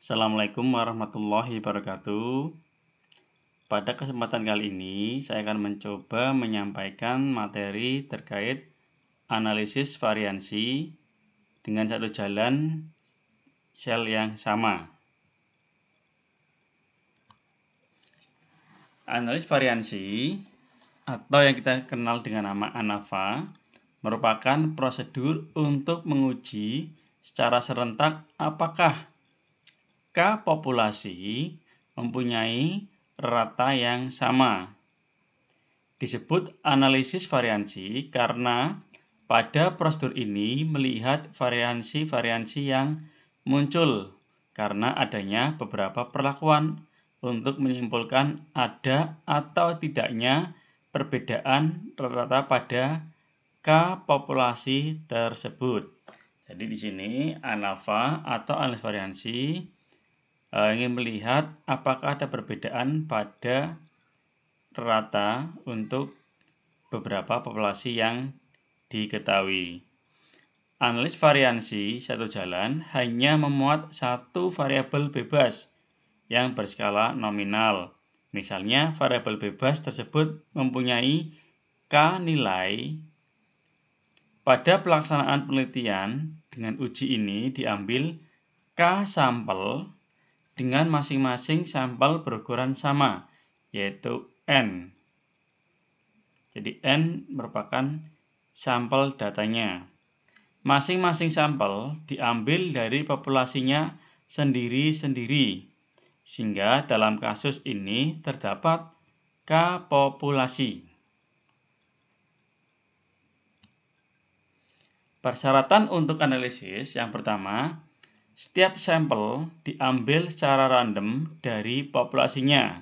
Assalamualaikum warahmatullahi wabarakatuh. Pada kesempatan kali ini, saya akan mencoba menyampaikan materi terkait analisis variansi dengan satu jalan sel yang sama. Analisis variansi atau yang kita kenal dengan nama ANAVA merupakan prosedur untuk menguji secara serentak apakah K populasi mempunyai rata yang sama. Disebut analisis variansi karena pada prosedur ini melihat variansi-variansi yang muncul karena adanya beberapa perlakuan untuk menyimpulkan ada atau tidaknya perbedaan rata-rata pada K populasi tersebut. Jadi di sini ANAVA atau analisis variansi ingin melihat apakah ada perbedaan pada rata untuk beberapa populasi yang diketahui. Analisis variansi satu jalan hanya memuat satu variabel bebas yang berskala nominal. Misalnya variabel bebas tersebut mempunyai K nilai. Pada pelaksanaan penelitian dengan uji ini diambil K sampel dengan masing-masing sampel berukuran sama, yaitu N. Jadi N merupakan sampel datanya. Masing-masing sampel diambil dari populasinya sendiri-sendiri, sehingga dalam kasus ini terdapat K populasi. Persyaratan untuk analisis yang pertama, setiap sampel diambil secara random dari populasinya.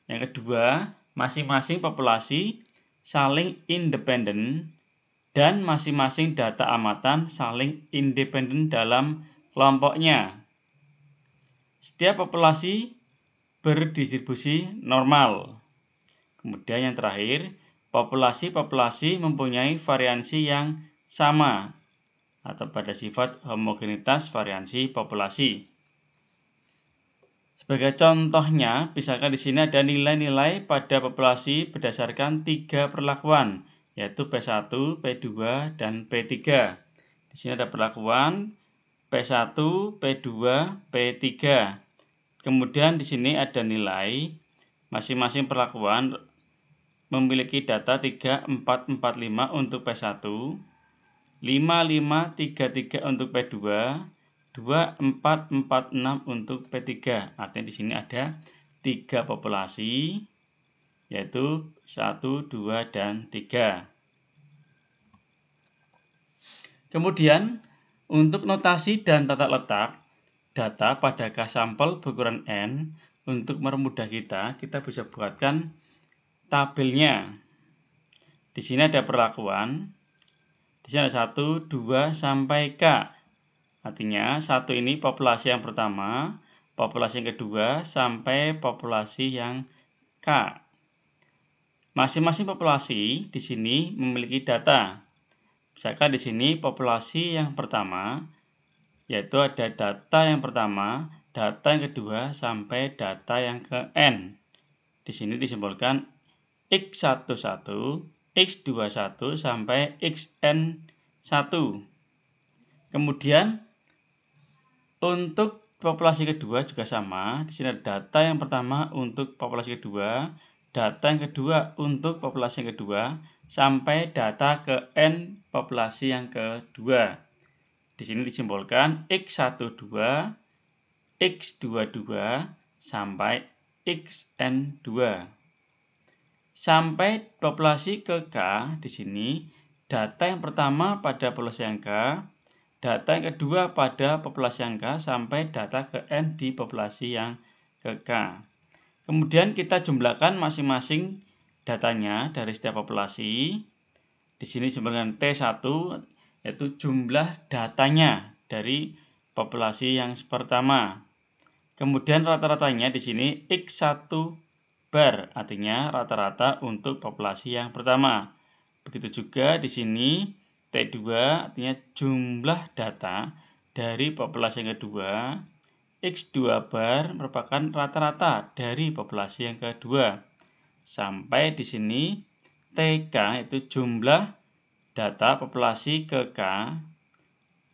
Yang kedua, masing-masing populasi saling independen dan masing-masing data amatan saling independen dalam kelompoknya. Setiap populasi berdistribusi normal. Kemudian yang terakhir, populasi-populasi mempunyai variansi yang sama atau pada sifat homogenitas variansi populasi. Sebagai contohnya, misalkan di sini ada nilai-nilai pada populasi berdasarkan 3 perlakuan, yaitu P1, P2, dan P3. Di sini ada perlakuan P1, P2, P3. Kemudian di sini ada nilai, masing-masing perlakuan memiliki data 3, 4, 4, 5 untuk P1, 5, 5, 3, 3 untuk P2, 2, 4, 4, 6 untuk P3. Artinya di sini ada 3 populasi, yaitu 1, 2, dan 3. Kemudian, untuk notasi dan tata letak data pada K sampel berukuran N, untuk mempermudah kita bisa buatkan tabelnya. Di sini ada perlakuan. Di sini ada 1, 2, sampai K. Artinya 1 ini populasi yang pertama, populasi yang kedua, sampai populasi yang K. Masing-masing populasi di sini memiliki data. Misalkan di sini populasi yang pertama, yaitu ada data yang pertama, data yang kedua, sampai data yang ke N. Di sini disimbolkan X11, X21 sampai XN1. Kemudian untuk populasi kedua juga sama. Di sini ada data yang pertama untuk populasi kedua, data yang kedua untuk populasi yang kedua, sampai data ke N populasi yang kedua. Di sini disimbolkan X12, X22 sampai XN2. Sampai populasi ke K, di sini data yang pertama pada populasi yang K, data yang kedua pada populasi yang K, sampai data ke N di populasi yang ke K. Kemudian kita jumlahkan masing-masing datanya dari setiap populasi. Di sini disebutkan T1, yaitu jumlah datanya dari populasi yang pertama. Kemudian rata-ratanya di sini X1 bar, artinya rata-rata untuk populasi yang pertama. Begitu juga di sini T2 artinya jumlah data dari populasi yang kedua X2 bar merupakan rata-rata dari populasi yang kedua. Sampai di sini TK itu jumlah data populasi ke K,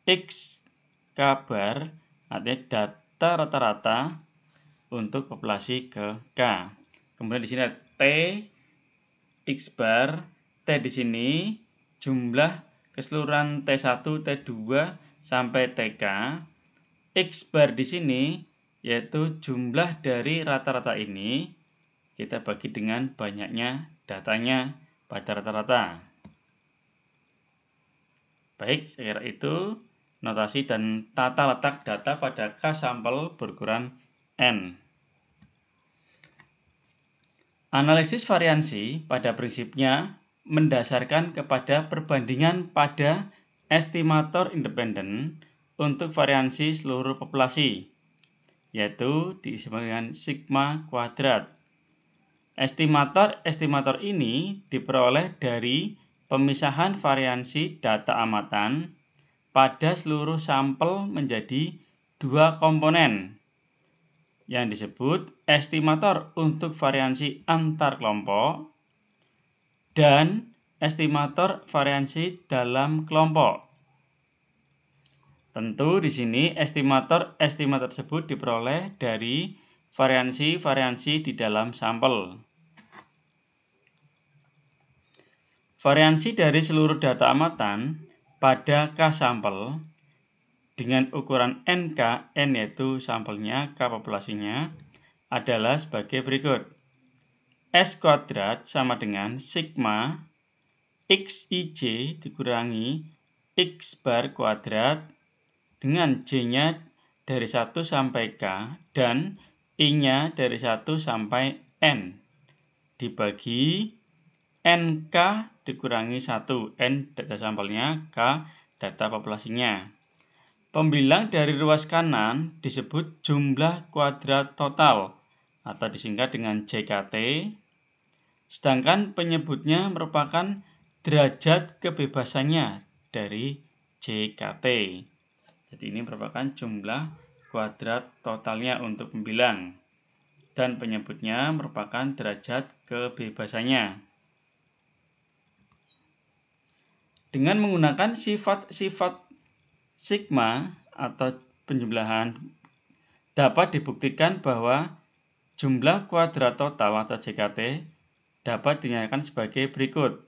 X K bar artinya data rata-rata untuk populasi ke K. Kemudian di sini ada T X bar, T di sini jumlah keseluruhan T1, T2 sampai TK. X bar di sini yaitu jumlah dari rata-rata ini kita bagi dengan banyaknya datanya pada rata-rata. Baik, saya kira itu notasi dan tata letak data pada K sampel berukuran N. Analisis variansi pada prinsipnya mendasarkan kepada perbandingan pada estimator independen untuk variansi seluruh populasi, yaitu diisi dengan sigma kuadrat. Estimator ini diperoleh dari pemisahan variansi data amatan pada seluruh sampel menjadi dua komponen yang disebut estimator untuk variansi antar kelompok dan estimator variansi dalam kelompok. Tentu di sini estimator tersebut diperoleh dari variansi di dalam sampel. Variansi dari seluruh data amatan pada K sampel dengan ukuran NK, N yaitu sampelnya, K populasinya, adalah sebagai berikut. S kuadrat sama dengan sigma XIJ dikurangi X bar kuadrat dengan J-nya dari 1 sampai K dan I-nya dari 1 sampai N dibagi NK dikurangi 1, N data sampelnya, K data populasinya. Pembilang dari ruas kanan disebut jumlah kuadrat total atau disingkat dengan JKT, sedangkan penyebutnya merupakan derajat kebebasannya dari JKT. Jadi ini merupakan jumlah kuadrat totalnya untuk pembilang dan penyebutnya merupakan derajat kebebasannya. Dengan menggunakan sifat sigma atau penjumlahan dapat dibuktikan bahwa jumlah kuadrat total atau JKT dapat dinyatakan sebagai berikut.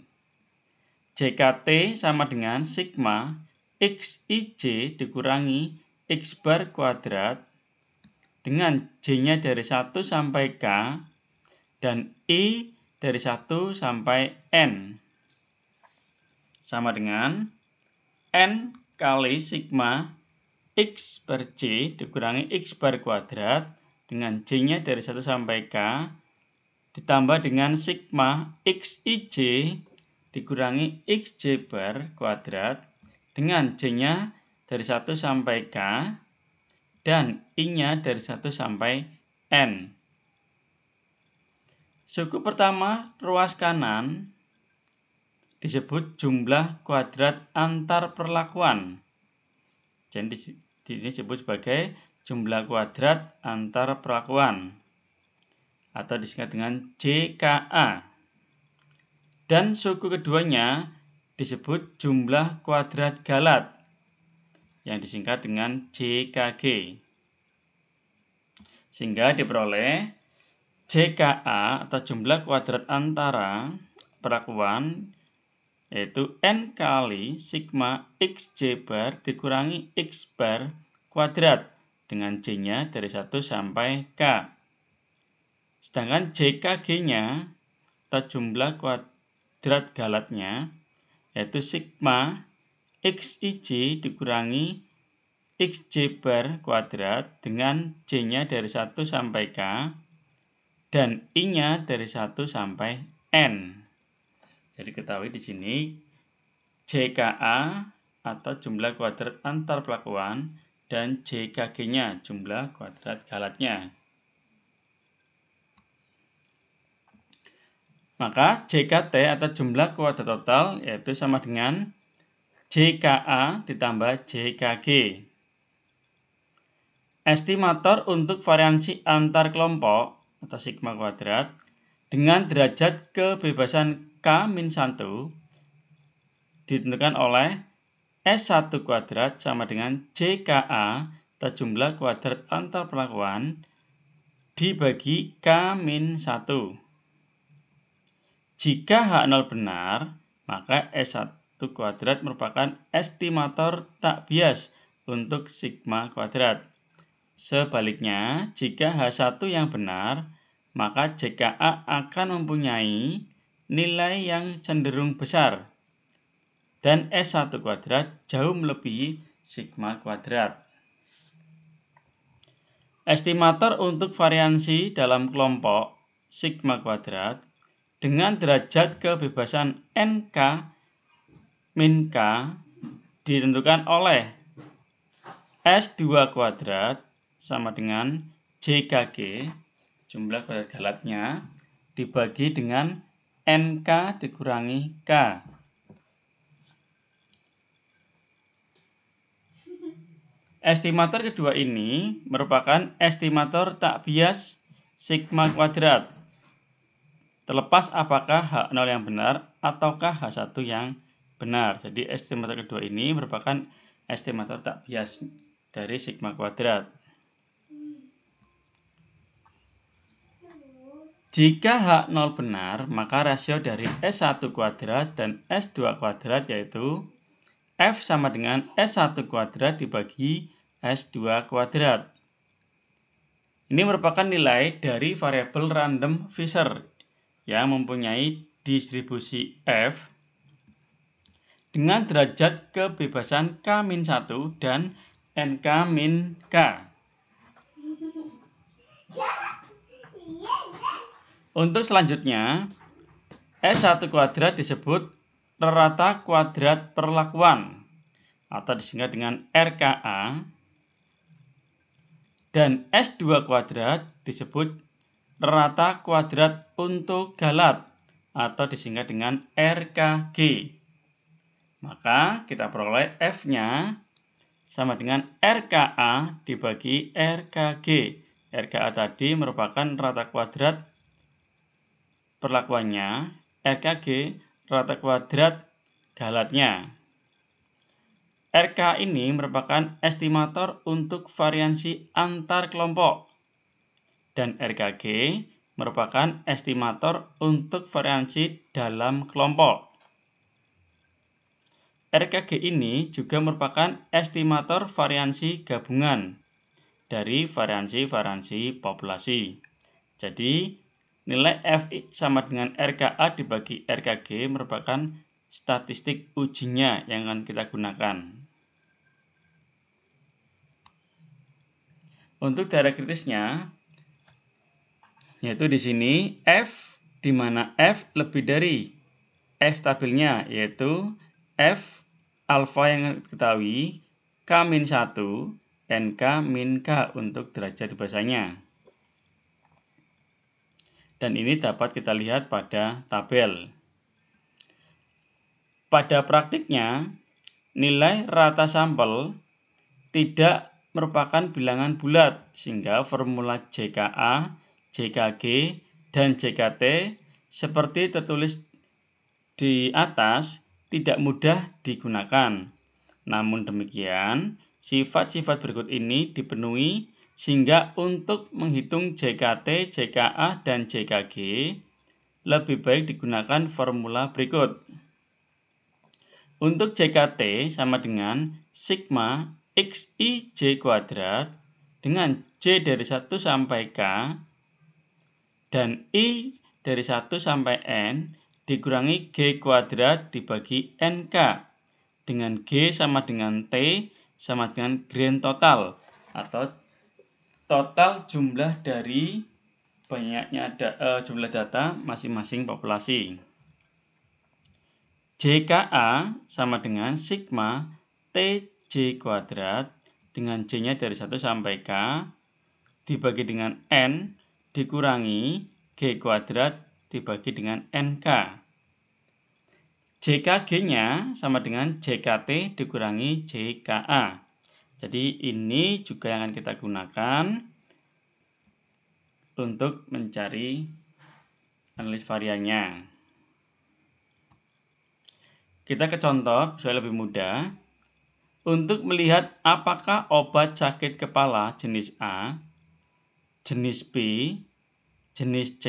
JKT sama dengan sigma XIJ dikurangi X bar kuadrat dengan J-nya dari 1 sampai K dan I dari 1 sampai N sama dengan N kali sigma X per J dikurangi X bar kuadrat dengan J-nya dari 1 sampai K ditambah dengan sigma XIJ dikurangi XJ bar kuadrat dengan J-nya dari 1 sampai K dan I-nya dari 1 sampai N. Suku pertama ruas kanan disebut jumlah kuadrat antar perlakuan. Jadi ini disebut sebagai jumlah kuadrat antar perlakuan atau disingkat dengan JKA. Dan suku keduanya disebut jumlah kuadrat galat yang disingkat dengan JKG. Sehingga diperoleh JKA atau jumlah kuadrat antara perlakuan yaitu N kali sigma XJ bar dikurangi X bar kuadrat dengan J-nya dari 1 sampai K. Sedangkan JKG-nya atau jumlah kuadrat galatnya yaitu sigma XIJ dikurangi XJ bar kuadrat dengan J-nya dari 1 sampai K dan I-nya dari 1 sampai N. Jadi ketahui di sini JKA atau jumlah kuadrat antar perlakuan dan JKG-nya jumlah kuadrat galatnya. Maka JKT atau jumlah kuadrat total yaitu sama dengan JKA ditambah JKG. estimator untuk variansi antar kelompok atau sigma kuadrat dengan derajat kebebasan K-1 ditentukan oleh S1 kuadrat sama dengan JKA atau jumlah kuadrat antar perlakuan dibagi K-1. Jika H0 benar, maka S1 kuadrat merupakan estimator tak bias untuk sigma kuadrat. Sebaliknya, jika H1 yang benar, maka JKA akan mempunyai nilai yang cenderung besar dan S1 kuadrat jauh melebihi sigma kuadrat. Estimator untuk variansi dalam kelompok sigma kuadrat dengan derajat kebebasan NK min K ditentukan oleh S2 kuadrat sama dengan JKG, jumlah kuadrat galatnya, dibagi dengan NK dikurangi K. Estimator kedua ini merupakan estimator tak bias sigma kuadrat, terlepas apakah H0 yang benar ataukah H1 yang benar. Jadi estimator kedua ini merupakan estimator tak bias dari sigma kuadrat. Jika H0 benar, maka rasio dari S1 kuadrat dan S2 kuadrat yaitu F sama dengan S1 kuadrat dibagi S2 kuadrat. Ini merupakan nilai dari variabel random Fisher yang mempunyai distribusi F dengan derajat kebebasan K-1 dan NK-K. Untuk selanjutnya, S1 kuadrat disebut rata kuadrat perlakuan atau disingkat dengan RKA, dan S2 kuadrat disebut rata kuadrat untuk galat atau disingkat dengan RKG. Maka kita peroleh F-nya sama dengan RKA dibagi RKG. RKA tadi merupakan rata kuadrat perlakuannya, RKG rata kuadrat galatnya. RK ini merupakan estimator untuk variansi antar kelompok dan RKG merupakan estimator untuk variansi dalam kelompok. RKG ini juga merupakan estimator variansi gabungan dari variansi-variansi populasi. Jadi, nilai F sama dengan RKA dibagi RKG merupakan statistik ujinya yang akan kita gunakan. Untuk daerah kritisnya, yaitu di sini F, di mana F lebih dari F stabilnya, yaitu F alfa yang diketahui K-1, NK-K untuk derajat bebasanya. Dan ini dapat kita lihat pada tabel. Pada praktiknya, nilai rata sampel tidak merupakan bilangan bulat, sehingga formula JKA, JKG, dan JKT seperti tertulis di atas tidak mudah digunakan. Namun demikian, sifat-sifat berikut ini dipenuhi sehingga untuk menghitung JKT, JKA, dan JKG lebih baik digunakan formula berikut. Untuk JKT sama dengan sigma XIJ kuadrat dengan J dari 1 sampai K dan I dari 1 sampai N dikurangi G kuadrat dibagi NK dengan G sama dengan T sama dengan grand total atau total jumlah dari banyaknya jumlah data masing-masing populasi. JKA sama dengan sigma TJ kuadrat dengan J-nya dari 1 sampai K dibagi dengan N dikurangi G kuadrat dibagi dengan NK. JKG-nya sama dengan JKT dikurangi JKA. Jadi ini juga yang akan kita gunakan untuk mencari analis variannya. Kita ke contoh supaya lebih mudah. Untuk melihat apakah obat sakit kepala jenis A, jenis B, jenis C,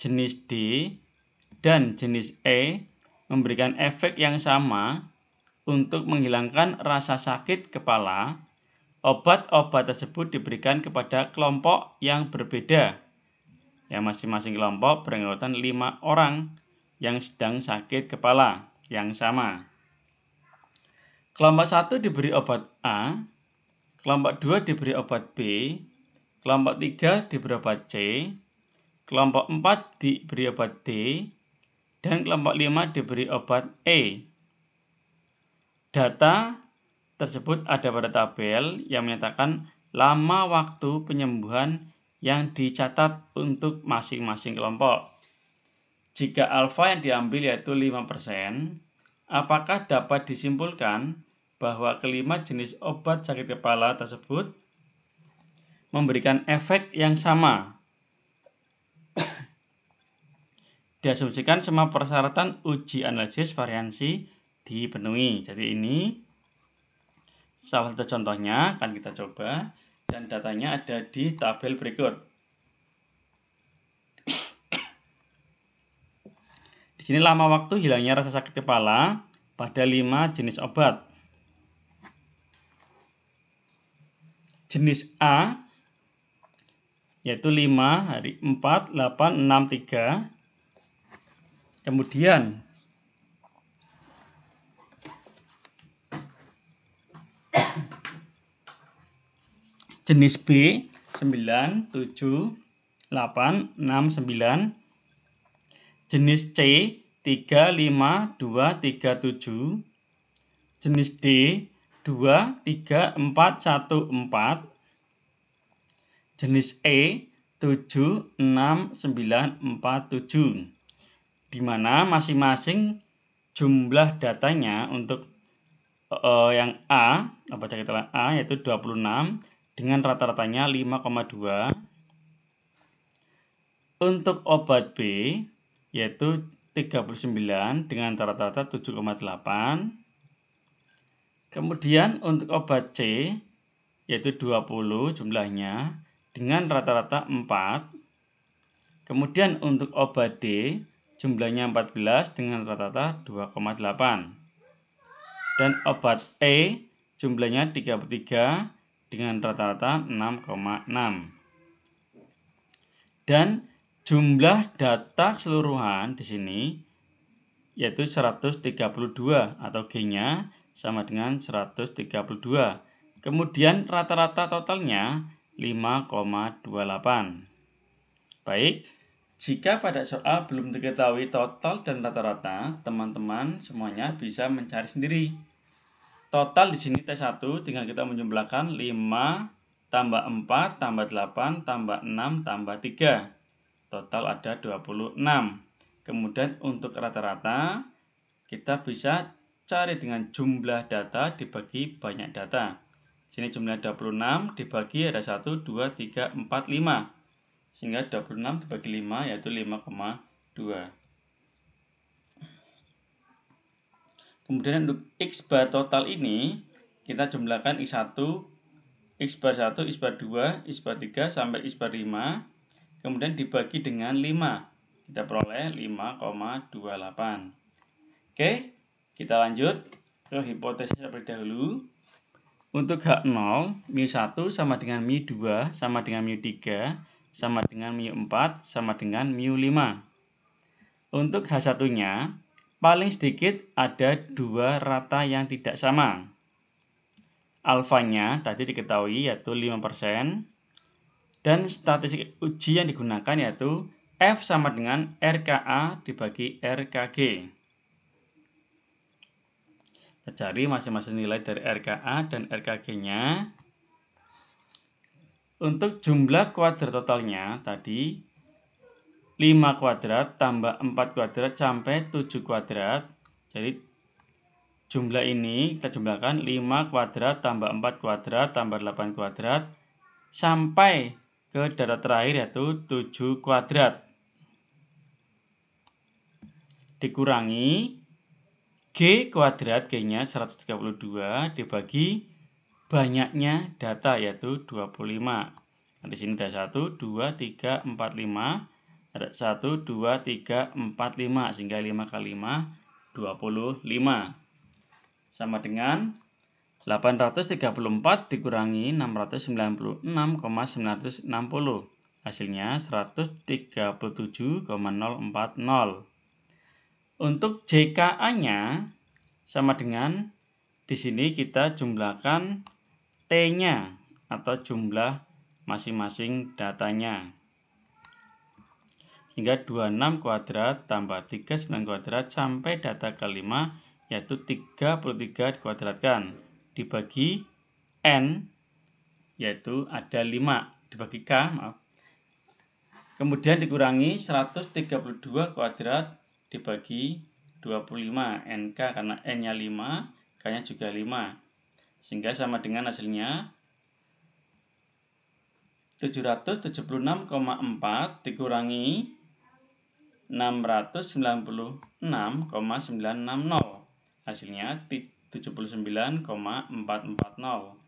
jenis D, dan jenis E memberikan efek yang sama untuk menghilangkan rasa sakit kepala, obat-obat tersebut diberikan kepada kelompok yang berbeda. Yang masing-masing kelompok beranggotakan 5 orang yang sedang sakit kepala yang sama. Kelompok 1 diberi obat A, kelompok 2 diberi obat B, kelompok 3 diberi obat C, kelompok 4 diberi obat D, dan kelompok 5 diberi obat E. Data tersebut ada pada tabel yang menyatakan lama waktu penyembuhan yang dicatat untuk masing-masing kelompok. Jika alfa yang diambil yaitu 5%, apakah dapat disimpulkan bahwa kelima jenis obat sakit kepala tersebut memberikan efek yang sama? Diasumsikan semua persyaratan uji analisis variansi dipenuhi. Jadi ini salah satu contohnya akan kita coba dan datanya ada di tabel berikut. Di sini lama waktu hilangnya rasa sakit kepala pada 5 jenis obat. Jenis A yaitu 5 hari 4, 8, 6, 3. Kemudian jenis B 9, 7, 8, 6, 9. Jenis C 3, 5, 2, 3, 7. Jenis D 2, 3, 4, 1, 4. Jenis E 7, 6, 9, 4, 7. Di mana masing-masing jumlah datanya untuk yang A, obat sakit kepala A yaitu 26 dengan rata-ratanya 5,2. Untuk obat B yaitu 39 dengan rata-rata 7,8. Kemudian untuk obat C yaitu 20 jumlahnya dengan rata-rata 4. Kemudian untuk obat D jumlahnya 14 dengan rata-rata 2,8. Dan obat E jumlahnya 33 dengan rata-rata 6,6. Dan jumlah data keseluruhan di sini yaitu 132 atau G-nya sama dengan 132. Kemudian rata-rata totalnya 5,28. Baik, jika pada soal belum diketahui total dan rata-rata, teman-teman semuanya bisa mencari sendiri. Total di sini T1 tinggal kita menjumlahkan 5 tambah 4 tambah 8 tambah 6 tambah 3. Total ada 26. Kemudian untuk rata-rata kita bisa cari dengan jumlah data dibagi banyak data. Sini jumlahnya 26 dibagi ada 1, 2, 3, 4, 5. Sehingga 26 dibagi 5 yaitu 5,2. Kemudian untuk X bar total ini kita jumlahkan X1, X bar 1, X bar 2, X bar 3 sampai X bar 5. Kemudian dibagi dengan 5. Kita peroleh 5,28. Oke, kita lanjut ke hipotesis terlebih dahulu. Untuk H0, mu1 sama dengan mu2 sama dengan mu3 sama dengan mu4 sama dengan mu5. Untuk H1-nya, paling sedikit ada 2 rata yang tidak sama. Alfanya tadi diketahui yaitu 5%. Dan statistik uji yang digunakan yaitu F sama dengan RKA dibagi RKG. Kita cari masing-masing nilai dari RKA dan RKG-nya. Untuk jumlah kuadrat totalnya tadi 5 kuadrat tambah 4 kuadrat sampai 7 kuadrat. Jadi jumlah ini kita jumlahkan 5 kuadrat tambah 4 kuadrat tambah 8 kuadrat sampai ke data terakhir yaitu 7 kuadrat. Dikurangi G kuadrat, G-nya 132 dibagi banyaknya data yaitu 25. Nah, di sini ada 1, 2, 3, 4, 5. Ada 1, 2, 3, 4, 5. Sehingga 5 kali 5, 25. Sama dengan 834 dikurangi 696,960. Hasilnya 137,040. Untuk JKA-nya sama dengan di sini kita jumlahkan T-nya atau jumlah masing-masing datanya. Sehingga 26 kuadrat tambah 39 kuadrat sampai data kelima yaitu 33 dikuadratkan. Dibagi N yaitu ada 5 dibagi K, maaf. Kemudian dikurangi 132 kuadrat dibagi 25 NK karena N-nya 5, K-nya juga 5. Sehingga sama dengan hasilnya 776,4 dikurangi 696,960. Hasilnya 79,440.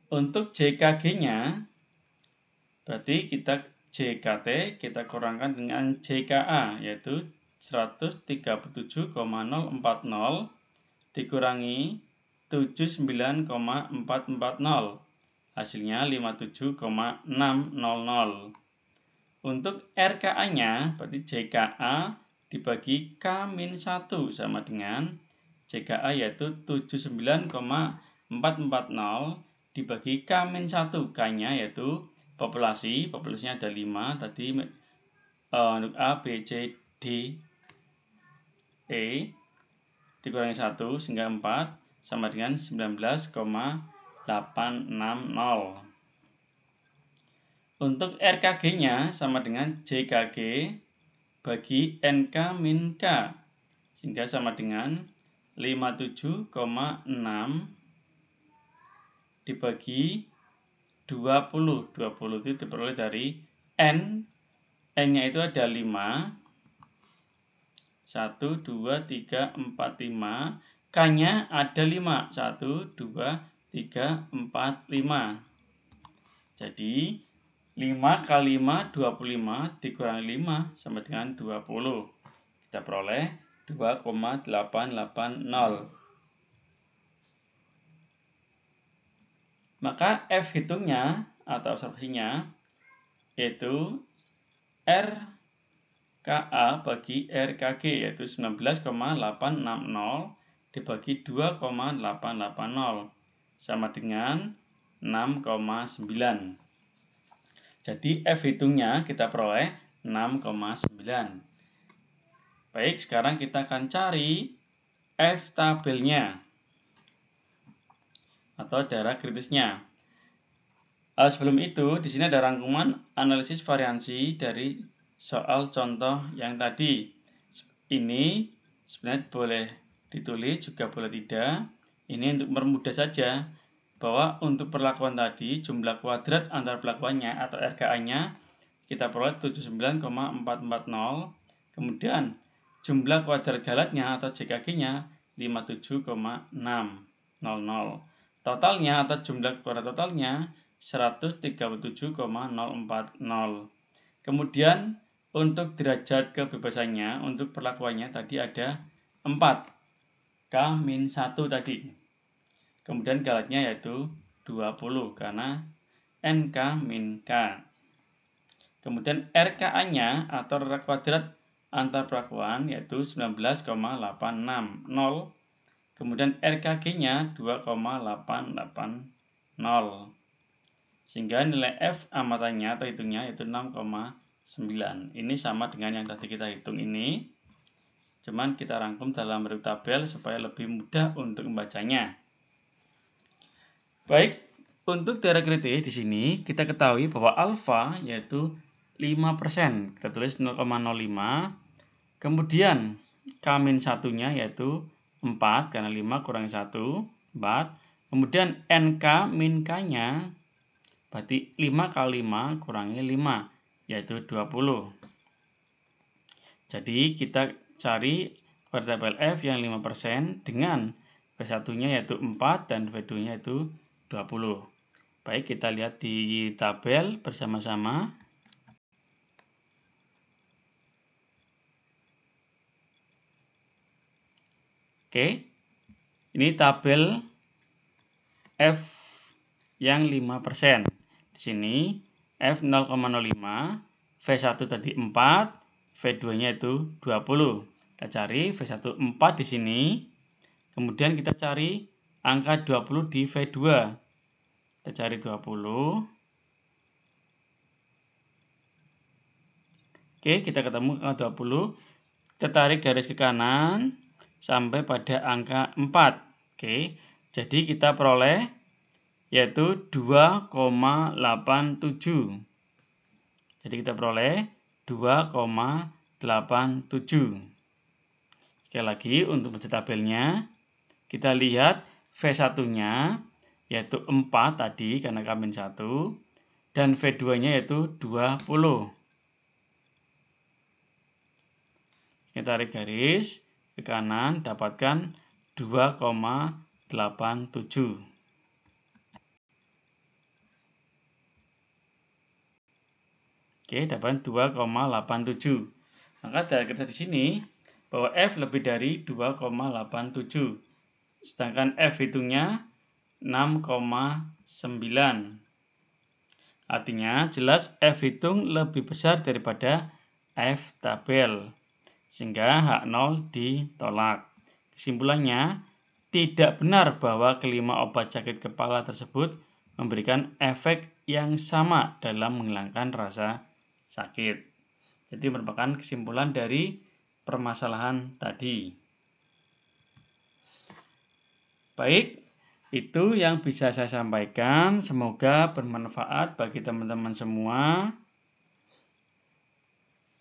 Untuk JKG-nya berarti kita JKT kita kurangkan dengan JKA yaitu 137,040 dikurangi 79,440. Hasilnya 57,600. Untuk RKA-nya berarti JKA dibagi K-1 sama dengan JKA yaitu 79,440 dibagi K-1. K-nya yaitu populasinya ada 5 tadi untuk A, B, C, D, E dikurangi 1 sehingga 4 sama dengan 19,860. Untuk RKG-nya sama dengan JKG bagi NK-K sehingga sama dengan 57,6 dibagi 20 itu diperoleh dari N-nya itu ada 5, 1, 2, 3, 4, 5, K-nya ada 5, 1, 2, 3, 4, 5. Jadi 5 kali 5, 25 dikurangi 5 sama dengan 20. Kita peroleh 2,880. Maka F hitungnya atau observasinya yaitu RKA bagi RKG yaitu 19,860 dibagi 2,880 sama dengan 6,9. Jadi F hitungnya kita peroleh 6,9. Baik, sekarang kita akan cari F tabelnya atau daerah kritisnya. Sebelum itu, di sini ada rangkuman analisis variansi dari soal contoh yang tadi. Ini sebenarnya boleh ditulis, juga boleh tidak. Ini untuk mempermudah saja bahwa untuk perlakuan tadi, jumlah kuadrat antar perlakuannya atau RKA-nya kita peroleh 79,440. Kemudian jumlah kuadrat galatnya atau JKG-nya 57,600. Totalnya atau jumlah kuadrat totalnya 137,040. Kemudian untuk derajat kebebasannya, untuk perlakuannya tadi ada 4. K-1 tadi. Kemudian galatnya yaitu 20 karena NK-K. Kemudian RKA-nya atau kuadrat antar perlakuan yaitu 19,860. Kemudian RKG-nya 2,880. Sehingga nilai F amatannya atau hitungnya yaitu 6,9. Ini sama dengan yang tadi kita hitung ini. Cuman kita rangkum dalam bentuk tabel supaya lebih mudah untuk membacanya. Baik, untuk daerah kritis di sini kita ketahui bahwa alfa yaitu 5%. Kita tulis 0,05. Kemudian K-1-nya yaitu 4, karena 5 kurangi 1, 4. Kemudian NK min K-nya, berarti 5 kali 5 kurangi 5, yaitu 20. Jadi kita cari variabel F yang 5% dengan V1-nya yaitu 4 dan V2-nya yaitu 20. Baik, kita lihat di tabel bersama-sama. Oke, ini tabel F yang 5%. Di sini F 0,05, V1 tadi 4, V2-nya itu 20. Kita cari V1 4 di sini. Kemudian kita cari angka 20 di V2. Kita cari 20. Oke, kita ketemu angka 20. Kita tarik garis ke kanan sampai pada angka 4. Oke, jadi kita peroleh yaitu 2,87. Jadi kita peroleh 2,87. Sekali lagi untuk mencari tabelnya, kita lihat V1-nya yaitu 4 tadi karena K-1 dan V2-nya yaitu 20. Kita tarik garis ke kanan, dapatkan 2,87. Oke, dapat 2,87. Maka dari kita di sini bahwa F lebih dari 2,87. Sedangkan F hitungnya 6,9. Artinya jelas F hitung lebih besar daripada F tabel. Sehingga H0 ditolak. Kesimpulannya, tidak benar bahwa kelima obat sakit kepala tersebut memberikan efek yang sama dalam menghilangkan rasa sakit. Jadi merupakan kesimpulan dari permasalahan tadi. Baik, itu yang bisa saya sampaikan. Semoga bermanfaat bagi teman-teman semua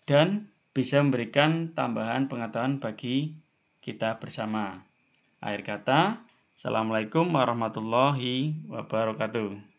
dan bisa memberikan tambahan pengetahuan bagi kita bersama. Akhir kata, Assalamualaikum warahmatullahi wabarakatuh.